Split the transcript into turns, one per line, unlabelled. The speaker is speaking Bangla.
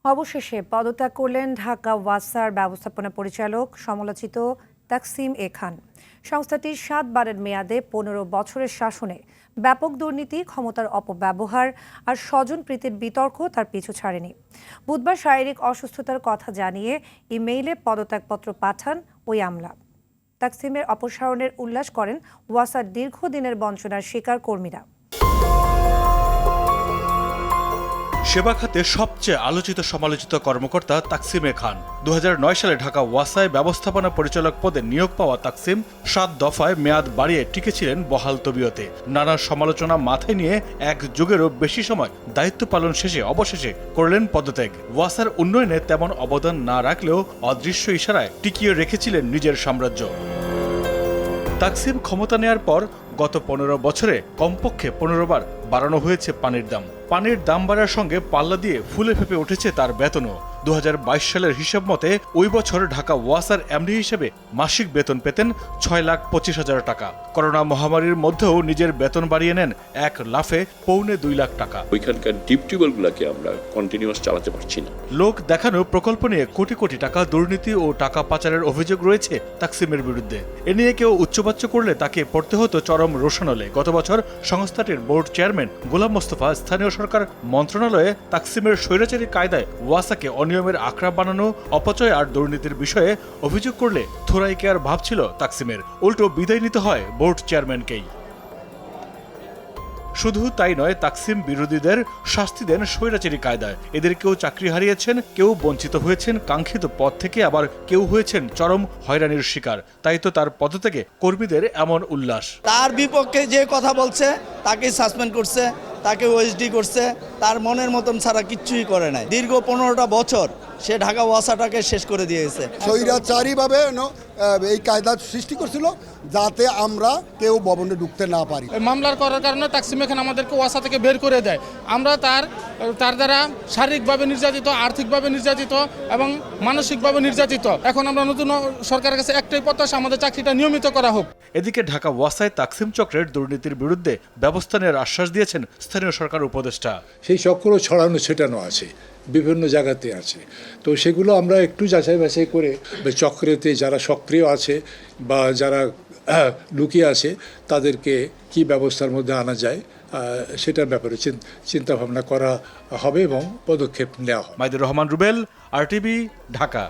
অবশেষে পদত্যাগ করলেন ঢাকা ওয়াসার ব্যবস্থাপনা পরিচালক সমালোচিত তাকসিম এ খান। সংস্থাটির ৭ বারের মেয়াদে ১৫ বছরের শাসনে ব্যাপক দুর্নীতি, ক্ষমতার অপব্যবহার আর স্বজনপ্রীতির বিতর্ক তার পিছু ছাড়েনি। বুধবার শারীরিক অসুস্থতার কথা জানিয়ে ইমেইলে পদত্যাগপত্র পাঠান ওই আমলা। তাকসিমের অপসারণের উল্লাস করেন ওয়াসার দীর্ঘদিনের বঞ্চনার শিকার কর্মীরা।
সেবা খাতে সবচেয়ে আলোচিত সমালোচিত কর্মকর্তা তাকসিম এ খান ২০০৯ সালে ঢাকা ওয়াসায় ব্যবস্থাপনা পরিচালক পদে নিয়োগ পাওয়া তাকসিম ৭ দফায় মেয়াদ বাড়িয়ে টিকেছিলেন বহাল তবিয়তে। নানা সমালোচনা মাথায় নিয়ে এক যুগেরও বেশি সময় দায়িত্ব পালন শেষে অবশেষে করলেন পদত্যাগ। ওয়াসার উন্নয়নে তেমন অবদান না রাখলেও অদৃশ্য ইশারায় টিকিয়ে রেখেছিলেন নিজের সাম্রাজ্য। তাকসিম ক্ষমতা নেয়ার পর গত ১৫ বছরে কমপক্ষে ১৫ বার বাড়ানো হয়েছে পানির দাম। পানির দাম বাড়ার সঙ্গে পাল্লা দিয়ে ফুলে ফেপে উঠেছে তার বেতনও। ২০২২ সালের হিসাব মতে ওই বছর ঢাকা ওয়াসার এমডি হিসেবে মাসিক বেতন পেতেন ৬,২৫,০০০ টাকা। করোনা মহামারীর মধ্যেও নিজের বেতন বাড়িয়ে নেন এক লাফে ২.৫ লাখ টাকা।
ওইখানকার ডিপ টিউবওয়েলগুলোকে আমরা কন্টিনিউয়াস চালাতে পারছি না।
লোক দেখানো প্রকল্প নিয়ে কোটি কোটি টাকা দুর্নীতি ও টাকা পাচারের অভিযোগ রয়েছে তাকসিমের বিরুদ্ধে। এ নিয়ে কেউ উচ্চবাচ্য করলে তাকে পড়তে হতো চরম রোষানলে। গত বছর সংস্থাটির বোর্ড চেয়ারম্যান গোলাম মোস্তফা স্থানীয় সরকার মন্ত্রণালয়ে তাকসিমের স্বৈরাচারী কায়দায় ওয়াসাকে অনিয়মের আখড়া বানানো, অপচয় আর দুর্নীতির বিষয়ে অভিযোগ করলে থোড়াই কে আর ভাবছিল তাকসিমের, উল্টো বিদায় নিতে হয় বোর্ড চেয়ারম্যানকেই। শুধু তাই নয়, তাকসিম বিরোধীদের শাস্তি দেন স্বৈরাচারী কায়দায়। এদের কেউ চাকরি হারিয়েছেন, কেউ বঞ্চিত হয়েছেন কাঙ্ক্ষিত পদ থেকে, আবার কেউ হয়েছেন চরম হয়রানির শিকার। তাই তো তার পদত্যাগে কর্মীদের এমন উল্লাস।
তার বিপক্ষে যে কথা বলছে তাকে সাসপেন্ড করছে, তাকে ওএসডি করছে, তার মনের মতন ছাড়া কিচ্ছুই করে নাই। দীর্ঘ ১৫টা বছর সে ঢাকা ওয়াসাটাকে শেষ করে দিয়েছে।
স্বৈরাচারীভাবে এই কায়দা সৃষ্টি করছিল যাতে আমরা কেউ ভবনে ঢুকতে না পারি।
মামলার করার কারণে তাকসিম এখানে আমাদেরকে ওয়াসা থেকে বের করে দেয়। আমরা তার দ্বারা শারীরিকভাবে নির্যাতিত, আর্থিকভাবে নির্যাতিত এবং মানসিকভাবে নির্যাতিত। এখন আমরা নতুন সরকারের কাছে একটাই প্রত্যাশা, আমাদের চাকরিটা নিয়মিত করা হোক।
এদিকে ঢাকা ওয়াসায় তাকসিম চক্রের দুর্নীতির বিরুদ্ধে ব্যবস্থা নেওয়ার আশ্বাস দিয়েছেন স্থানীয় সরকার উপদেষ্টা।
সেই চক্র ছড়ানো ছেটানো আছে, বিভিন্ন জায়গাতে আছে। তো সেগুলো আমরা একটু যাচাই বাছাই করে চক্রেতে যারা সক্রিয় আছে বা যারা লুকিয়ে আছে তাদেরকে কি ব্যবস্থার মধ্যে আনা যায় সেটার ব্যাপারে চিন্তা ভাবনা করা হবে এবং পদক্ষেপ নেওয়া হবে।
মাইদুর রহমান রুবেল, আরটিভি, ঢাকা।